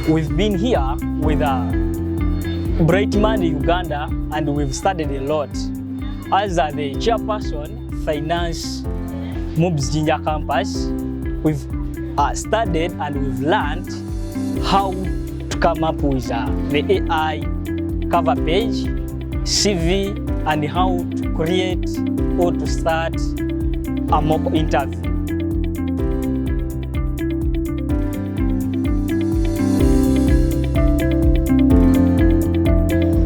We've been here with BrighterMonday Uganda, and we've studied a lot. As the chairperson, finance MUBS Jinja campus, we've studied and we've learned how to come up with the AI cover page, CV, and how to create or to start a mock interview.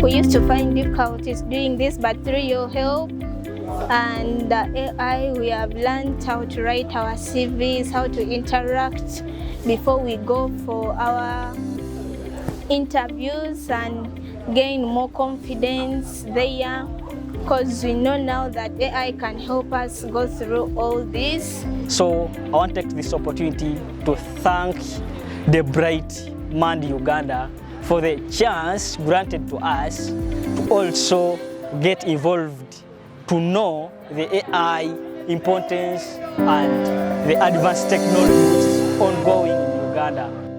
We used to find difficulties doing this, but through your help and the AI, we have learned how to write our CVs, how to interact before we go for our interviews, and gain more confidence there, because we know now that AI can help us go through all this. So I want to take this opportunity to thank the BrighterMonday Uganda for the chance granted to us to also get involved, to know the AI importance and the advanced technology which is ongoing in Uganda.